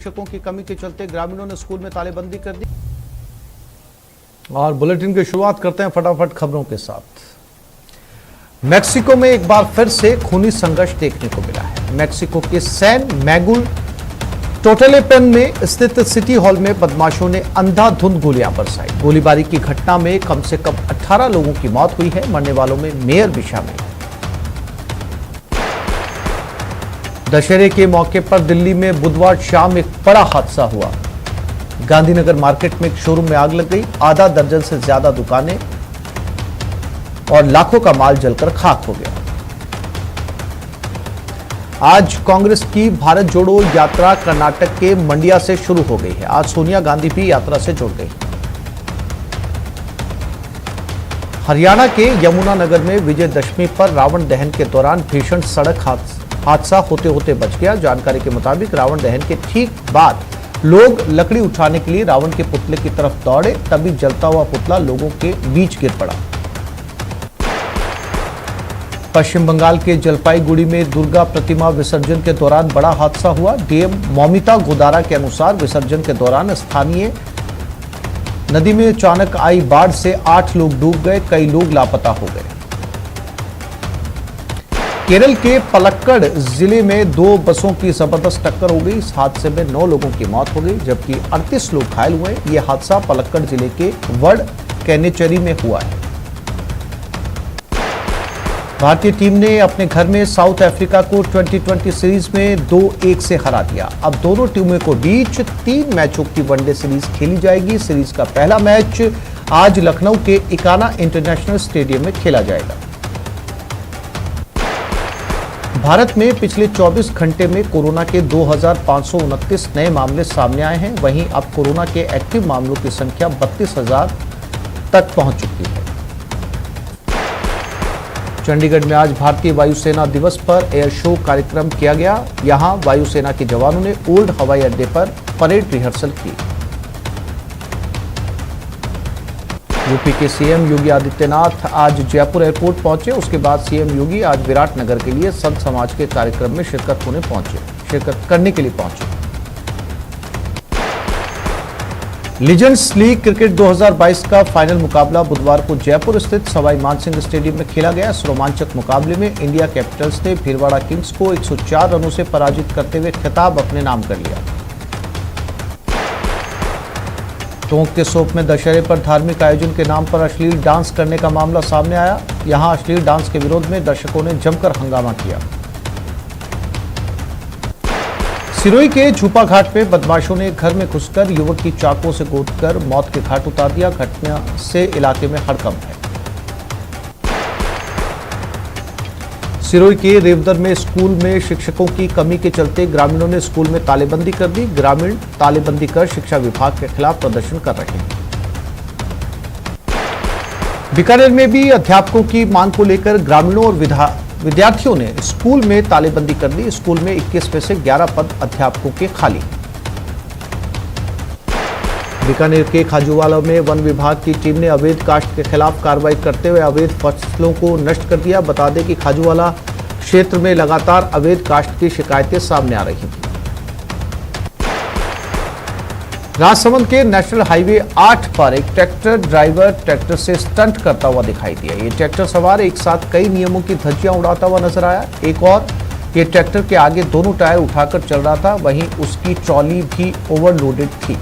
शिक्षकों की कमी के चलते ग्रामीणों ने स्कूल में तालेबंदी कर दी। और बुलेटिन की शुरुआत करते हैं फटाफट खबरों के साथ। मेक्सिको में एक बार फिर से खूनी संघर्ष देखने को मिला है। मेक्सिको के सैन मैगुल टोटेलेपेन में स्थित सिटी हॉल में बदमाशों ने अंधाधुंध गोलियां बरसाई। गोलीबारी की घटना में कम से कम 18 लोगों की मौत हुई है। मरने वालों में मेयर भी शामिल है। दशहरे के मौके पर दिल्ली में बुधवार शाम एक बड़ा हादसा हुआ। गांधीनगर मार्केट में एक शोरूम में आग लग गई। आधा दर्जन से ज्यादा दुकानें और लाखों का माल जलकर खाक हो गया। आज कांग्रेस की भारत जोड़ो यात्रा कर्नाटक के मंडिया से शुरू हो गई है। आज सोनिया गांधी भी यात्रा से जुड़ गई। हरियाणा के यमुनानगर में विजयदशमी पर रावण दहन के दौरान भीषण सड़क हादसा होते होते बच गया। जानकारी के मुताबिक रावण दहन के ठीक बाद लोग लकड़ी उठाने के लिए रावण के पुतले की तरफ दौड़े, तभी जलता हुआ पुतला लोगों के बीच गिर पड़ा। पश्चिम बंगाल के जलपाईगुड़ी में दुर्गा प्रतिमा विसर्जन के दौरान बड़ा हादसा हुआ। डीएम मौमिता गोदारा के अनुसार विसर्जन के दौरान स्थानीय नदी में अचानक आई बाढ़ से 8 लोग डूब गए, कई लोग लापता हो गए। केरल के पलक्कड़ जिले में 2 बसों की जबरदस्त टक्कर हो गई। इस हादसे में 9 लोगों की मौत हो गई, जबकि 38 लोग घायल हुए। यह हादसा पलक्कड़ जिले के वड कैनेचरी में हुआ है। भारतीय टीम ने अपने घर में साउथ अफ्रीका को 2020 सीरीज में 2-1 से हरा दिया। अब दोनों टीमों को बीच 3 मैचों की वनडे सीरीज खेली जाएगी। सीरीज का पहला मैच आज लखनऊ के इकाना इंटरनेशनल स्टेडियम में खेला जाएगा। भारत में पिछले 24 घंटे में कोरोना के 2529 नए मामले सामने आए हैं। वहीं अब कोरोना के एक्टिव मामलों की संख्या 32,000 तक पहुंच चुकी है। चंडीगढ़ में आज भारतीय वायुसेना दिवस पर एयर शो कार्यक्रम किया गया। यहां वायुसेना के जवानों ने ओल्ड हवाई अड्डे पर परेड रिहर्सल की। यूपी के सीएम योगी आदित्यनाथ आज जयपुर एयरपोर्ट पहुंचे। उसके बाद सीएम योगी आज विराटनगर के लिए संत समाज के कार्यक्रम में शिरकत करने के लिए पहुंचे। लीजेंड्स लीग क्रिकेट 2022 का फाइनल मुकाबला बुधवार को जयपुर स्थित सवाई मानसिंह स्टेडियम में खेला गया। इस रोमांचक मुकाबले में इंडिया कैपिटल्स ने भीलवाड़ा किंग्स को 104 रनों से पराजित करते हुए खिताब अपने नाम कर लिया। टोंक के सोप में दशहरे पर धार्मिक आयोजन के नाम पर अश्लील डांस करने का मामला सामने आया। यहां अश्लील डांस के विरोध में दर्शकों ने जमकर हंगामा किया। सिरोही के झूपा घाट में बदमाशों ने घर में घुसकर युवक की चाकू से गोदकर मौत के घाट उतार दिया। घटना से इलाके में हड़कंप है। सिरोही के रेवदर में स्कूल में शिक्षकों की कमी के चलते ग्रामीणों ने स्कूल में तालेबंदी कर दी। ग्रामीण तालेबंदी कर शिक्षा विभाग के खिलाफ प्रदर्शन कर रहे हैं। बीकानेर में भी अध्यापकों की मांग को लेकर ग्रामीणों और विद्यार्थियों ने स्कूल में तालेबंदी कर दी। स्कूल में 21 में से 11 पद अध्यापकों के खाली। बीकानेर के खाजूवाला में वन विभाग की टीम ने अवैध काश्त के खिलाफ कार्रवाई करते हुए अवैध फसलों को नष्ट कर दिया। बता दें कि खाजूवाला क्षेत्र में लगातार अवैध काश्त की शिकायतें सामने आ रही थी। राजसमंद के नेशनल हाईवे 8 पर एक ट्रैक्टर ड्राइवर ट्रैक्टर से स्टंट करता हुआ दिखाई दिया। ये ट्रैक्टर सवार एक साथ कई नियमों की धज्जियां उड़ाता हुआ नजर आया। एक और ये ट्रैक्टर के आगे दोनों टायर उठाकर चल रहा था, वहीं उसकी ट्रॉली भी ओवरलोडेड थी।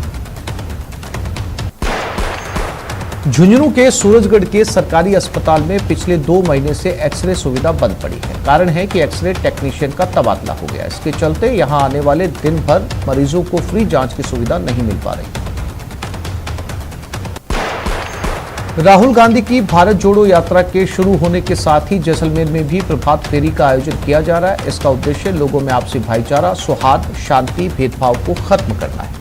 झुंझुनू के सूरजगढ़ के सरकारी अस्पताल में पिछले 2 महीने से एक्सरे सुविधा बंद पड़ी है। कारण है कि एक्सरे टेक्नीशियन का तबादला हो गया। इसके चलते यहां आने वाले दिन भर मरीजों को फ्री जांच की सुविधा नहीं मिल पा रही। राहुल गांधी की भारत जोड़ो यात्रा के शुरू होने के साथ ही जैसलमेर में भी प्रभात फेरी का आयोजन किया जा रहा है। इसका उद्देश्य लोगों में आपसी भाईचारा, सौहार्द, शांति, भेदभाव को खत्म करना है।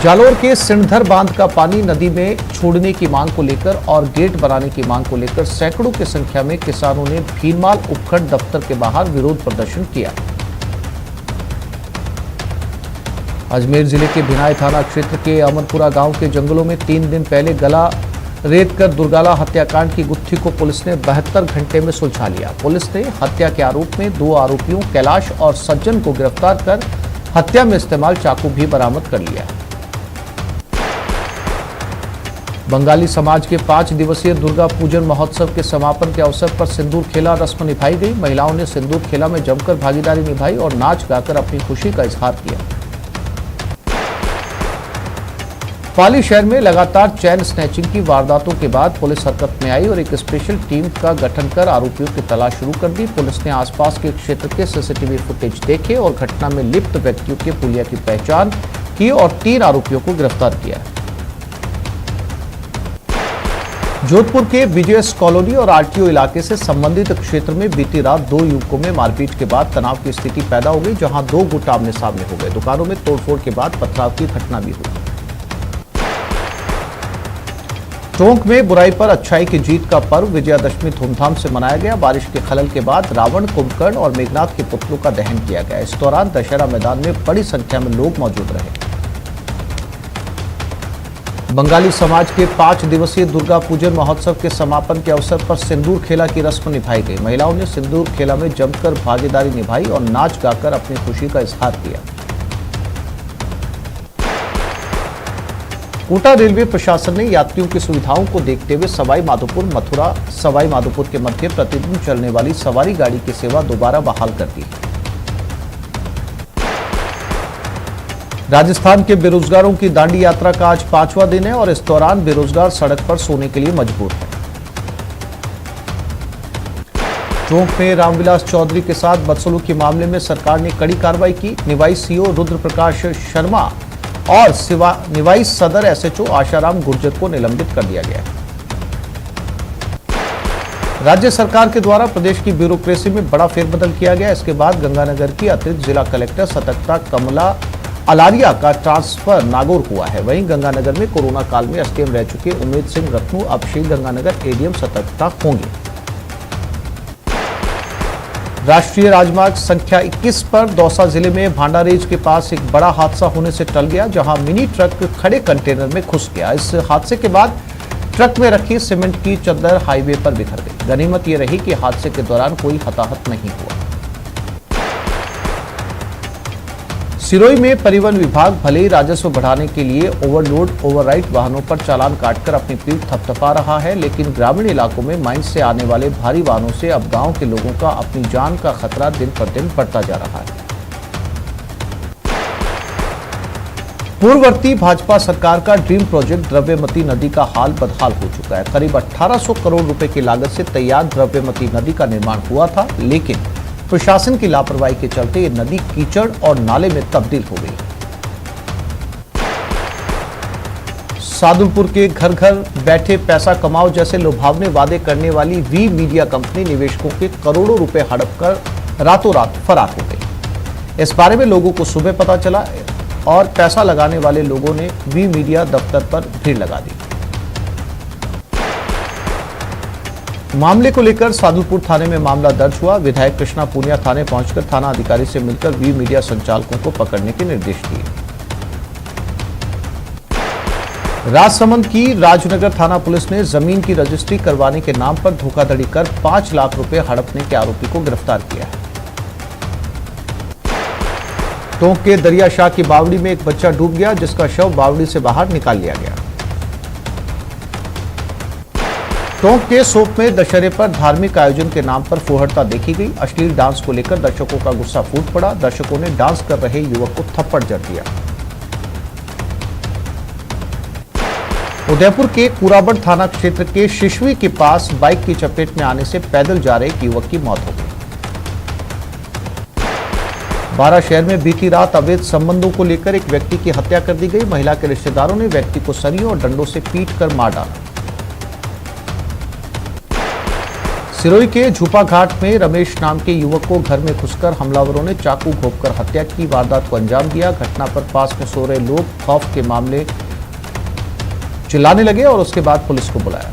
जालोर के सिणधर बांध का पानी नदी में छोड़ने की मांग को लेकर और गेट बनाने की मांग को लेकर सैकड़ों की संख्या में किसानों ने भीनमाल उपखंड दफ्तर के बाहर विरोध प्रदर्शन किया। अजमेर जिले के भिनाई थाना क्षेत्र के अमरपुरा गांव के जंगलों में 3 दिन पहले गला रेद कर दुर्गाला हत्याकांड की गुत्थी को पुलिस ने 72 घंटे में सुलझा लिया। पुलिस ने हत्या के आरोप में 2 आरोपियों कैलाश और सज्जन को गिरफ्तार कर हत्या में इस्तेमाल चाकू भी बरामद कर लिया है। बंगाली समाज के 5 दिवसीय दुर्गा पूजन महोत्सव के समापन के अवसर पर सिंदूर खेला रस्म निभाई गई। महिलाओं ने सिंदूर खेला में जमकर भागीदारी निभाई और नाच गाकर अपनी खुशी का इजहार किया। पाली शहर में लगातार चैन स्नैचिंग की वारदातों के बाद पुलिस हरकत में आई और एक स्पेशल टीम का गठन कर आरोपियों की तलाश शुरू कर दी। पुलिस ने आसपास के क्षेत्र के सीसीटीवी फुटेज देखे और घटना में लिप्त व्यक्तियों के पुलिया की पहचान की और 3 आरोपियों को गिरफ्तार किया। जोधपुर के बीजेएस कॉलोनी और आरटीओ इलाके से संबंधित क्षेत्र में बीती रात 2 युवकों में मारपीट के बाद तनाव की स्थिति पैदा हो गई, जहां 2 गुट आमने सामने हो गए। दुकानों में तोड़फोड़ के बाद पथराव की घटना भी हुई। टोंक में बुराई पर अच्छाई की जीत का पर्व विजयादशमी धूमधाम से मनाया गया। बारिश के खलल के बाद रावण, कुंभकर्ण और मेघनाथ के पुतलों का दहन किया गया। इस दौरान दशहरा मैदान में बड़ी संख्या में लोग मौजूद रहे। बंगाली समाज के 5 दिवसीय दुर्गा पूजन महोत्सव के समापन के अवसर पर सिंदूर खेला की रस्म निभाई गई। महिलाओं ने सिंदूर खेला में जमकर भागीदारी निभाई और नाच गाकर अपनी खुशी का इजहार किया। कोटा रेलवे प्रशासन ने यात्रियों की सुविधाओं को देखते हुए सवाई माधोपुर मथुरा सवाई माधोपुर के मध्य प्रतिदिन चलने वाली सवारी गाड़ी की सेवा दोबारा बहाल कर दी है। राजस्थान के बेरोजगारों की दांडी यात्रा का आज 5वां दिन है और इस दौरान बेरोजगार सड़क पर सोने के लिए मजबूर है। टोंक में रामविलास चौधरी के साथ बदसलूकी मामले में सरकार ने कड़ी कार्रवाई की। निवाई सीओ रुद्र प्रकाश शर्मा और निवाई सदर एसएचओ आशाराम गुर्जर को निलंबित कर दिया गया। राज्य सरकार के द्वारा प्रदेश की ब्यूरोक्रेसी में बड़ा फेरबदल किया गया। इसके बाद गंगानगर की अतिरिक्त जिला कलेक्टर सतर्कता कमला अलारिया का ट्रांसफर नागौर हुआ है। वहीं गंगानगर में कोरोना काल में एसडीएम रह चुके उमेद सिंह रत्नू अब श्री गंगानगर एडीएम सतर्कता होंगे। राष्ट्रीय राजमार्ग संख्या 21 पर दौसा जिले में भांडारेज के पास एक बड़ा हादसा होने से टल गया, जहां मिनी ट्रक खड़े कंटेनर में घुस गया। इस हादसे के बाद ट्रक में रखी सीमेंट की चद्दर हाईवे पर बिखर गई। गनीमत यह रही कि हादसे के दौरान कोई हताहत नहीं हुआ। सिरोही में परिवहन विभाग भले ही राजस्व बढ़ाने के लिए ओवरलोड ओवरराइड वाहनों पर चालान काटकर अपनी पीठ थपथपा रहा है, लेकिन ग्रामीण इलाकों में माइंस से आने वाले भारी वाहनों से अब गांव के लोगों का अपनी जान का खतरा दिन पर दिन बढ़ता जा रहा है। पूर्ववर्ती भाजपा सरकार का ड्रीम प्रोजेक्ट द्रव्यमती नदी का हाल बदहाल हो चुका है। करीब 1800 करोड़ रुपए की लागत से तैयार द्रव्यमती नदी का निर्माण हुआ था, लेकिन प्रशासन की लापरवाही के चलते ये नदी कीचड़ और नाले में तब्दील हो गई। सादुलपुर के घर घर बैठे पैसा कमाओ जैसे लुभावने वादे करने वाली वी मीडिया कंपनी निवेशकों के करोड़ों रुपए हड़प कर रातों रात फरार हो गई। इस बारे में लोगों को सुबह पता चला और पैसा लगाने वाले लोगों ने वी मीडिया दफ्तर पर भीड़ लगा दी। मामले को लेकर सादुलपुर थाने में मामला दर्ज हुआ। विधायक कृष्णा पूनिया थाने पहुंचकर थाना अधिकारी से मिलकर वी मीडिया संचालकों को पकड़ने के निर्देश दिए। राजसमंद की राजनगर थाना पुलिस ने जमीन की रजिस्ट्री करवाने के नाम पर धोखाधड़ी कर 5 लाख रुपए हड़पने के आरोपी को गिरफ्तार किया है। टोंक के दरियाशाह की बावड़ी में एक बच्चा डूब गया, जिसका शव बावड़ी से बाहर निकाल लिया गया। टोंक के सोप में दशहरे पर धार्मिक आयोजन के नाम पर फुहड़ता देखी गई। अश्लील डांस को लेकर दर्शकों का गुस्सा फूट पड़ा। दर्शकों ने डांस कर रहे युवक को थप्पड़ जड़ दिया। उदयपुर के कुराबड़ थाना क्षेत्र के शिशवी के पास बाइक की चपेट में आने से पैदल जा रहे एक युवक की मौत हो गई। बारा शहर में बीती रात अवैध संबंधों को लेकर एक व्यक्ति की हत्या कर दी गई। महिला के रिश्तेदारों ने व्यक्ति को सरियों और डंडों से पीट कर मार डाला। सिरोही के झूपा घाट में रमेश नाम के युवक को घर में घुसकर हमलावरों ने चाकू घोंपकर हत्या की। वारदात को अंजाम दिया। घटना पर पास में सो रहे लोग खौफ के मामले चिल्लाने लगे और उसके बाद पुलिस को बुलाया।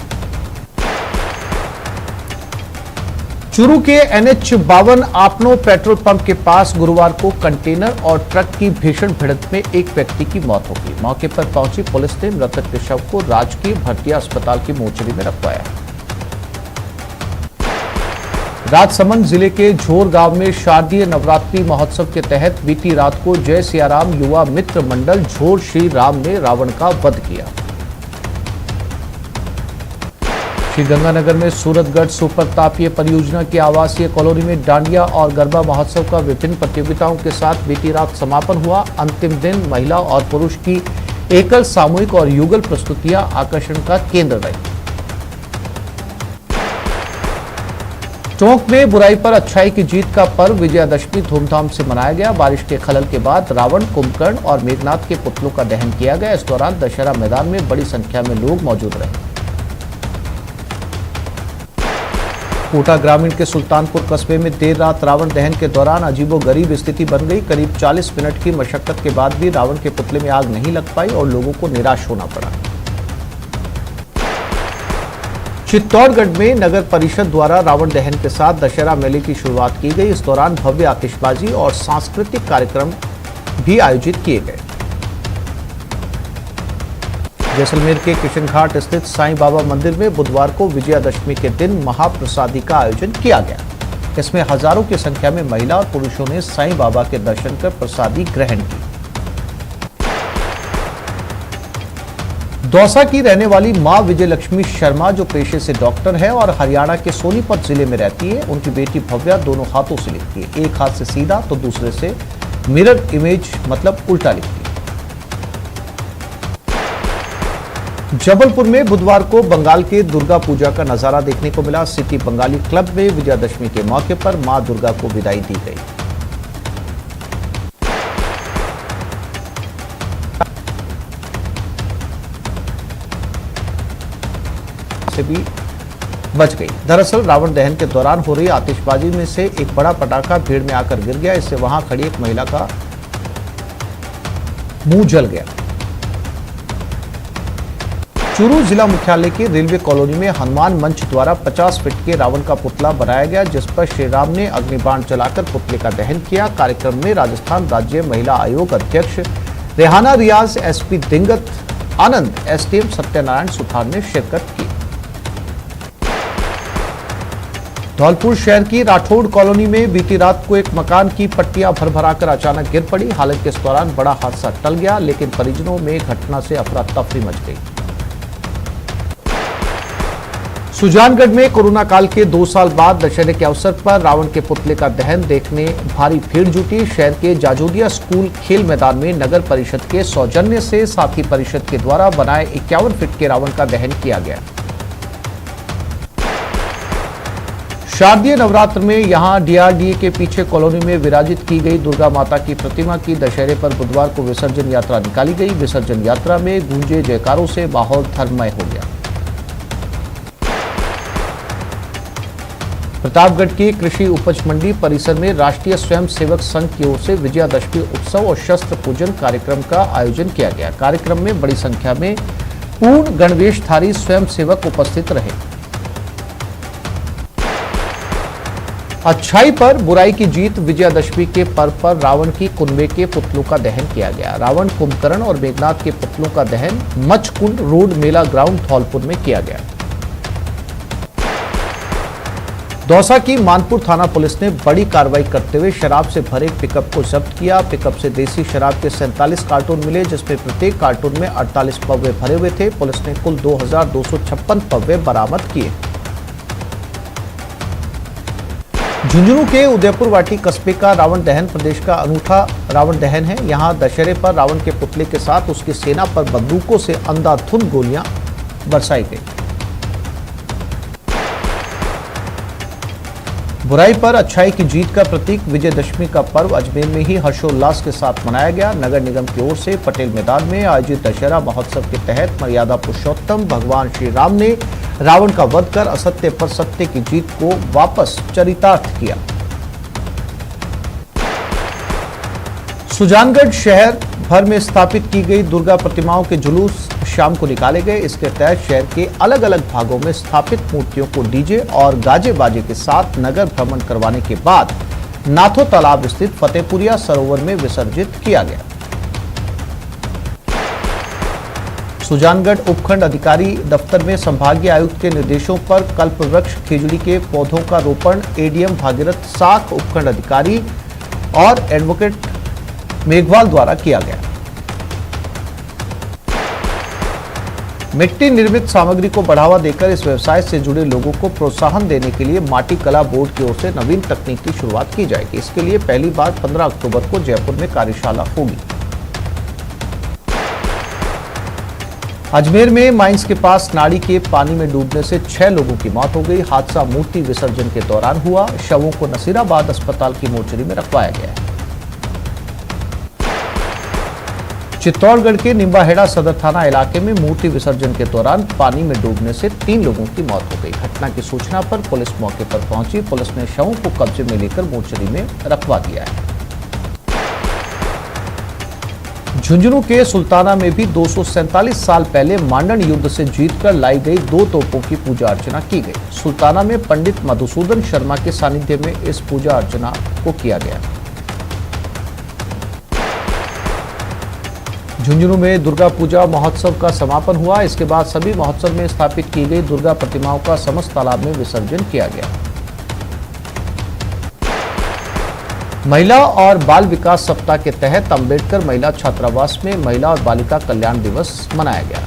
चूरू के NH52 आपनो पेट्रोल पंप के पास गुरुवार को कंटेनर और ट्रक की भीषण भिड़ंत में एक व्यक्ति की मौत हो गई। मौके पर पहुंची पुलिस ने मृतक के शव को राजकीय भटिया अस्पताल की मोर्चरी में रखवाया। राजसमंद जिले के झोर गांव में शारदीय नवरात्रि महोत्सव के तहत बीती रात को जय सियाराम युवा मित्र मंडल झोर श्री राम ने रावण का वध किया। श्रीगंगानगर में सूरतगढ़ सुपर तापीय परियोजना की आवासीय कॉलोनी में डांडिया और गरबा महोत्सव का विभिन्न प्रतियोगिताओं के साथ बीती रात समापन हुआ। अंतिम दिन महिला और पुरुष की एकल, सामूहिक और युगल प्रस्तुतियां आकर्षण का केंद्र रही। टोंक में बुराई पर अच्छाई की जीत का पर्व विजयादशमी धूमधाम से मनाया गया। बारिश के खलल के बाद रावण, कुंभकर्ण और मेघनाथ के पुतलों का दहन किया गया। इस दौरान दशहरा मैदान में बड़ी संख्या में लोग मौजूद रहे। कोटा ग्रामीण के सुल्तानपुर कस्बे में देर रात रावण दहन के दौरान अजीबोगरीब स्थिति बन गई। करीब 40 मिनट की मशक्कत के बाद भी रावण के पुतले में आग नहीं लग पाई और लोगों को निराश होना पड़ा। चित्तौड़गढ़ में नगर परिषद द्वारा रावण दहन के साथ दशहरा मेले की शुरुआत की गई। इस दौरान भव्य आतिशबाजी और सांस्कृतिक कार्यक्रम भी आयोजित किए गए। जैसलमेर के किशनघाट स्थित साईं बाबा मंदिर में बुधवार को विजयादशमी के दिन महाप्रसादी का आयोजन किया गया। इसमें हजारों की संख्या में महिला और पुरुषों ने साईं बाबा के दर्शन कर प्रसादी ग्रहण की। दौसा की रहने वाली मां विजयलक्ष्मी शर्मा, जो पेशे से डॉक्टर है और हरियाणा के सोनीपत जिले में रहती है, उनकी बेटी भव्या दोनों हाथों से लिखती है। एक हाथ से सीधा तो दूसरे से मिरर इमेज मतलब उल्टा लिखती है। जबलपुर में बुधवार को बंगाल के दुर्गा पूजा का नजारा देखने को मिला। सिटी बंगाली क्लब में विजयादशमी के मौके पर मां दुर्गा को विदाई दी गई। से भी बच गई। दरअसल रावण दहन के दौरान हो रही आतिशबाजी में से एक बड़ा पटाखा भीड़ में आकर गिर गया। इससे वहां खड़ी एक महिला का मुंह जल गया। चूरू जिला मुख्यालय के रेलवे कॉलोनी में हनुमान मंच द्वारा 50 फीट के रावण का पुतला बनाया गया, जिस पर श्री राम ने अग्निबाण चलाकर पुतले का दहन किया। कार्यक्रम में राजस्थान राज्य महिला आयोग अध्यक्ष रेहाना रियाज, एसपी दिंगत आनंद, एसडीएम सत्यनारायण सुथार ने शिरकत की। धौलपुर शहर की राठौड़ कॉलोनी में बीती रात को एक मकान की पट्टियां भरभराकर अचानक गिर पड़ी। हालांकि इस दौरान बड़ा हादसा टल गया, लेकिन परिजनों में घटना से अफरा तफरी मच गई। सुजानगढ़ में कोरोना काल के 2 साल बाद दशहरे के अवसर पर रावण के पुतले का दहन देखने भारी भीड़ जुटी। शहर के जाजोदिया स्कूल खेल मैदान में नगर परिषद के सौजन्य से साथी परिषद के द्वारा बनाए 51 फीट के रावण का दहन किया गया। शारदीय नवरात्र में यहां डीआरडीए के पीछे कॉलोनी में विराजित की गई दुर्गा माता की प्रतिमा की दशहरे पर बुधवार को विसर्जन यात्रा निकाली गई। विसर्जन यात्रा में गूंजे जयकारों से माहौल धर्ममय हो गया। प्रतापगढ़ की कृषि उपज मंडी परिसर में राष्ट्रीय स्वयंसेवक संघ की ओर से विजयादशमी उत्सव और शस्त्र पूजन कार्यक्रम का आयोजन किया गया। कार्यक्रम में बड़ी संख्या में पूर्ण गणवेशधारी स्वयंसेवक उपस्थित रहे। अच्छाई पर बुराई की जीत विजयादशमी के पर्व पर रावण की कुंभे के पुतलों का दहन किया गया। रावण, कुंभकर्ण और मेघनाथ के पुतलों का दहन मचकुंड रोड मेला ग्राउंड धौलपुर में किया गया। दौसा की मानपुर थाना पुलिस ने बड़ी कार्रवाई करते हुए शराब से भरे एक पिकअप को जब्त किया। पिकअप से देसी शराब के 47 कार्टून मिले, जिसमें प्रत्येक कार्टून में 48 पौवे भरे हुए थे। पुलिस ने कुल 2256 पौवे बरामद किए। झुंझुनू के उदयपुर वाटी कस्बे का रावण दहन प्रदेश का अनूठा रावण दहन है। यहां दशहरे पर रावण के पुतले के साथ उसकी सेना पर बंदूकों से अंधाधुंध गोलियां बरसाई गई। बुराई पर अच्छाई की जीत का प्रतीक विजयदशमी का पर्व अजमेर में ही हर्षोल्लास के साथ मनाया गया। नगर निगम की ओर से पटेल मैदान में आयोजित दशहरा महोत्सव के तहत मर्यादा पुरुषोत्तम भगवान श्री राम ने रावण का वध कर असत्य पर सत्य की जीत को वापस चरितार्थ किया। सुजानगढ़ शहर भर में स्थापित की गई दुर्गा प्रतिमाओं के जुलूस शाम को निकाले गए। इसके तहत शहर के अलग अलग भागों में स्थापित मूर्तियों को डीजे और गाजे बाजे के साथ नगर भ्रमण करवाने के बाद नाथो तालाब स्थित फतेहपुरिया सरोवर में विसर्जित किया गया। सुजानगढ़ उपखंड अधिकारी दफ्तर में संभागीय आयुक्त के निर्देशों पर कल्पवृक्ष खिजड़ी के पौधों का रोपण एडीएम भागीरथ साख, उपखंड अधिकारी और एडवोकेट मेघवाल द्वारा किया गया। मिट्टी निर्मित सामग्री को बढ़ावा देकर इस व्यवसाय से जुड़े लोगों को प्रोत्साहन देने के लिए माटी कला बोर्ड की ओर से नवीन तकनीक की शुरुआत की जाएगी। इसके लिए पहली बार 15 अक्टूबर को जयपुर में कार्यशाला होगी। अजमेर में माइंस के पास नाड़ी के पानी में डूबने से 6 लोगों की मौत हो गई। हादसा मूर्ति विसर्जन के दौरान हुआ। शवों को नसीराबाद अस्पताल की मोर्चरी में रखवाया गया है। चित्तौड़गढ़ के निम्बाहेड़ा सदर थाना इलाके में मूर्ति विसर्जन के दौरान पानी में डूबने से 3 लोगों की मौत हो गई। घटना की सूचना पर पुलिस मौके पर पहुंची। पुलिस ने शवों को कब्जे में लेकर मोर्चरी में रखवा दिया है। झुंझुनू के सुल्ताना में भी 247 साल पहले मांडन युद्ध से जीतकर लाई गई 2 तोपों की पूजा अर्चना की गई। सुल्ताना में पंडित मधुसूदन शर्मा के सानिध्य में इस पूजा अर्चना को किया गया। झुंझुनू में दुर्गा पूजा महोत्सव का समापन हुआ। इसके बाद सभी महोत्सव में स्थापित की गई दुर्गा प्रतिमाओं का समस्त तालाब में विसर्जन किया गया। महिला और बाल विकास सप्ताह के तहत अंबेडकर महिला छात्रावास में महिला और बालिका कल्याण दिवस मनाया गया।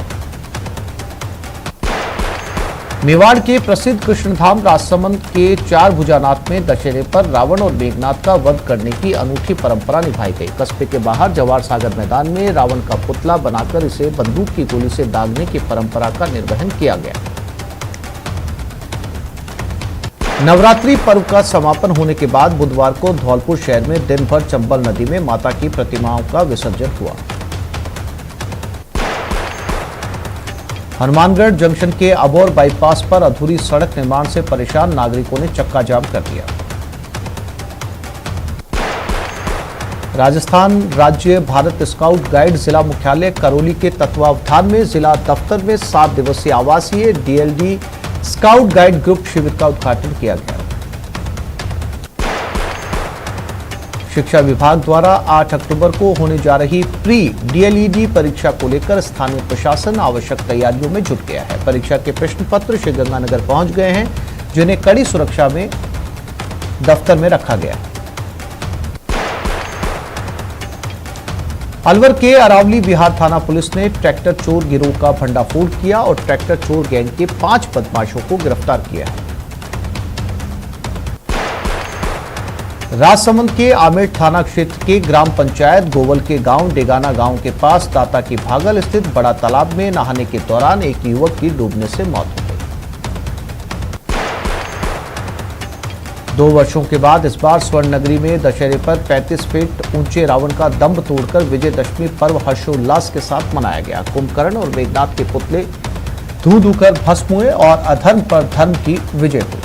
मेवाड़ के प्रसिद्ध कृष्णधाम राजसमंद के 4 भुजानाथ में दशहरे पर रावण और मेघनाथ का वध करने की अनूठी परंपरा निभाई गई। कस्बे के बाहर जवार सागर मैदान में रावण का पुतला बनाकर इसे बंदूक की गोली से दागने की परंपरा का निर्वहन किया गया। नवरात्रि पर्व का समापन होने के बाद बुधवार को धौलपुर शहर में दिन भर चंबल नदी में माता की प्रतिमाओं का विसर्जन हुआ। हनुमानगढ़ जंक्शन के अबोर बाईपास पर अधूरी सड़क निर्माण से परेशान नागरिकों ने चक्का जाम कर दिया। राजस्थान राज्य भारत स्काउट गाइड जिला मुख्यालय करौली के तत्वावधान में जिला दफ्तर में 7 दिवसीय आवासीय डीएलडी स्काउट गाइड ग्रुप शिविर का उद्घाटन किया गया। शिक्षा विभाग द्वारा 8 अक्टूबर को होने जा रही प्री डीएलईडी परीक्षा को लेकर स्थानीय प्रशासन आवश्यक तैयारियों में जुट गया है। परीक्षा के प्रश्न पत्र श्रीगंगानगर पहुंच गए हैं, जिन्हें कड़ी सुरक्षा में दफ्तर में रखा गया है। अलवर के अरावली बिहार थाना पुलिस ने ट्रैक्टर चोर गिरोह का भंडाफोड़ किया और ट्रैक्टर चोर गैंग के 5 बदमाशों को गिरफ्तार किया है। राजसमंद के आमेर थाना क्षेत्र के ग्राम पंचायत गोवल के गांव डेगाना गांव के पास दाता की भागल स्थित बड़ा तालाब में नहाने के दौरान एक युवक की डूबने से मौत हो गई। 2 वर्षों के बाद इस बार स्वर्ण नगरी में दशहरे पर 35 फीट ऊंचे रावण का दंभ तोड़कर विजयदशमी पर्व हर्षोल्लास के साथ मनाया गया। कुंभकर्ण और मेघनाथ के पुतले धू धू कर भस्म हुए और अधर्म पर धर्म की विजय हुई।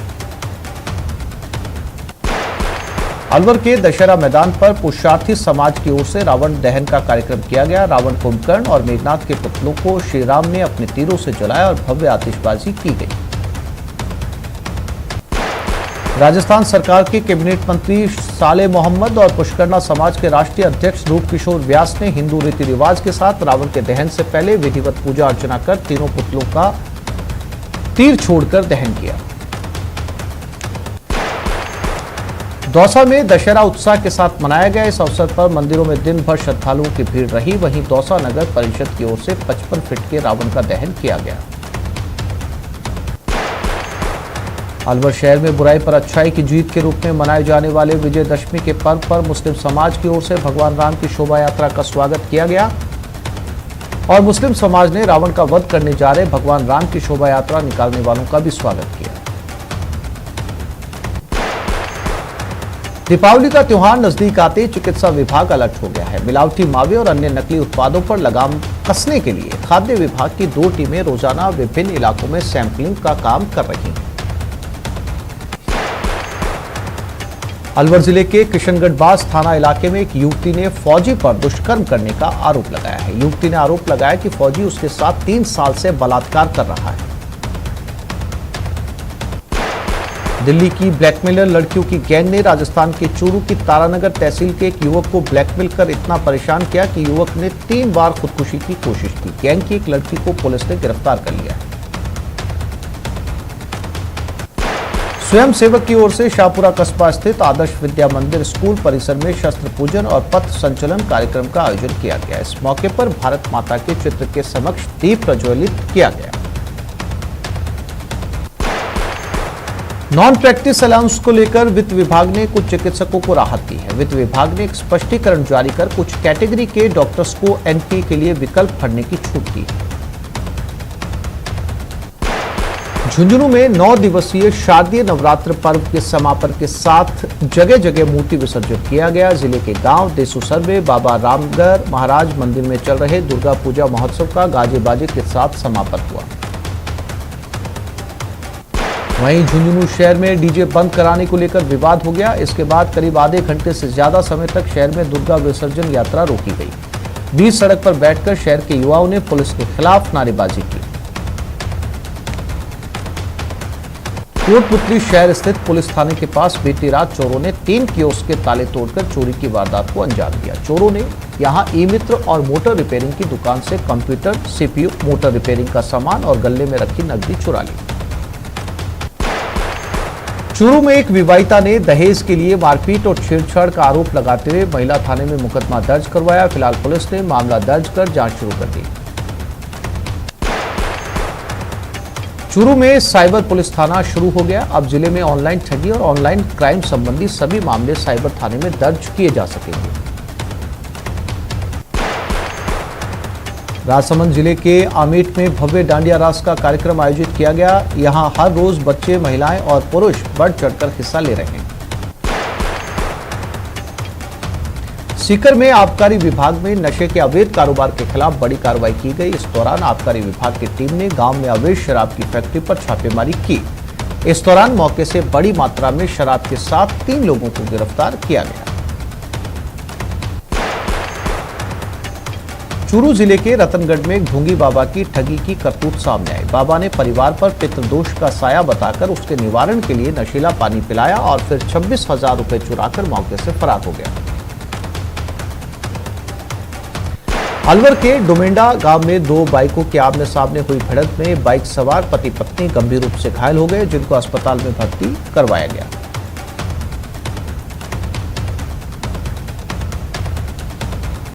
अलवर के दशहरा मैदान पर पुरुषार्थी समाज की ओर से रावण दहन का कार्यक्रम किया गया। रावण, कुंभकर्ण और मेघनाथ के पुतलों को श्री राम ने अपने तीरों से जलाया और भव्य आतिशबाजी की गई। राजस्थान सरकार के कैबिनेट मंत्री साले मोहम्मद और पुष्करना समाज के राष्ट्रीय अध्यक्ष रूप किशोर व्यास ने हिंदू रीति रिवाज के साथ रावण के दहन से पहले विधिवत पूजा अर्चना कर तीनों पुतलों का तीर छोड़कर दहन किया। दौसा में दशहरा उत्साह के साथ मनाया गया। इस अवसर पर मंदिरों में दिन भर श्रद्धालुओं की भीड़ रही। वहीं दौसा नगर परिषद की ओर से 55 फीट के रावण का दहन किया गया। अलवर शहर में बुराई पर अच्छाई की जीत के रूप में मनाए जाने वाले विजयदशमी के पर्व पर मुस्लिम समाज की ओर से भगवान राम की शोभा यात्रा का स्वागत किया गया और मुस्लिम समाज ने रावण का वध करने जा रहे भगवान राम की शोभा यात्रा निकालने वालों का भी स्वागत किया। दीपावली का त्योहार नजदीक आते ही चिकित्सा विभाग अलर्ट हो गया है। मिलावटी मावे और अन्य नकली उत्पादों पर लगाम कसने के लिए खाद्य विभाग की 2 टीमें रोजाना विभिन्न इलाकों में सैंपलिंग का काम कर रही हैं। अलवर जिले के किशनगढ़ बास थाना इलाके में एक युवती ने फौजी पर दुष्कर्म करने का आरोप लगाया है। युवती ने आरोप लगाया कि फौजी उसके साथ 3 साल से बलात्कार कर रहा है। दिल्ली की ब्लैकमेलर लड़कियों की गैंग ने राजस्थान के चूरू की तारानगर तहसील के एक युवक को ब्लैकमेल कर इतना परेशान किया कि युवक ने 3 बार खुदकुशी की कोशिश की। गैंग की एक लड़की को पुलिस ने गिरफ्तार कर लिया है। स्वयं सेवक की ओर से शाहपुरा कस्बा स्थित आदर्श विद्या मंदिर स्कूल परिसर में शस्त्र पूजन और पथ संचलन कार्यक्रम का आयोजन किया गया। इस मौके पर भारत माता के चित्र के समक्ष दीप प्रज्वलित किया गया। नॉन प्रैक्टिस अलाउंस को लेकर वित्त विभाग ने कुछ चिकित्सकों को राहत दी है। वित्त विभाग ने एक स्पष्टीकरण जारी कर कुछ कैटेगरी के डॉक्टर्स को एनपी के लिए विकल्प भरने की छूट दी है। झुंझुनू में 9 दिवसीय शारदीय नवरात्र पर्व के समापन के साथ जगह जगह मूर्ति विसर्जन किया गया। जिले के गांव देसू सर्वे बाबा रामगढ़ महाराज मंदिर में चल रहे दुर्गा पूजा महोत्सव का गाजे बाजे के साथ समापन हुआ। वहीं झुंझुनू शहर में डीजे बंद कराने को लेकर विवाद हो गया। इसके बाद करीब आधे घंटे से ज्यादा समय तक शहर में दुर्गा विसर्जन यात्रा रोकी गई। बीच सड़क पर बैठकर शहर के युवाओं ने पुलिस के खिलाफ नारेबाजी की। कोटपुतली शहर स्थित पुलिस थाने के पास बीती रात चोरों ने 3 कियोस्क के ताले तोड़कर चोरी की वारदात को अंजाम दिया। चोरों ने यहां ई मित्र और मोटर रिपेयरिंग की दुकान से कंप्यूटर, सीपीयू, मोटर रिपेयरिंग का सामान और गले में रखी नकदी चुरा ली। चूरू में एक विवाहिता ने दहेज के लिए मारपीट और छेड़छाड़ का आरोप लगाते हुए महिला थाने में मुकदमा दर्ज करवाया। फिलहाल पुलिस ने मामला दर्ज कर जांच शुरू कर दी। चूरू में साइबर पुलिस थाना शुरू हो गया। अब जिले में ऑनलाइन ठगी और ऑनलाइन क्राइम संबंधी सभी मामले साइबर थाने में दर्ज किए जा सकेंगे। राजसमंद जिले के आमेट में भव्य डांडिया रास का कार्यक्रम आयोजित किया गया। यहां हर रोज बच्चे, महिलाएं और पुरुष बढ़ चढ़कर हिस्सा ले रहे हैं। सीकर में आबकारी विभाग में नशे के अवैध कारोबार के खिलाफ बड़ी कार्रवाई की गई। इस दौरान आबकारी विभाग की टीम ने गांव में अवैध शराब की फैक्ट्री पर छापेमारी की। इस दौरान मौके से बड़ी मात्रा में शराब के साथ 3 लोगों को गिरफ्तार किया गया। चूरू जिले के रतनगढ़ में ढोंगी बाबा की ठगी की करतूत सामने आई। बाबा ने परिवार पर पितृदोष का साया बताकर उसके निवारण के लिए नशीला पानी पिलाया और फिर 26,000 रुपए चुराकर मौके से फरार हो गया। अलवर के डोमेंडा गांव में 2 बाइकों के आमने सामने हुई भिड़ंत में बाइक सवार पति पत्नी गंभीर रूप से घायल हो गए, जिनको अस्पताल में भर्ती करवाया गया।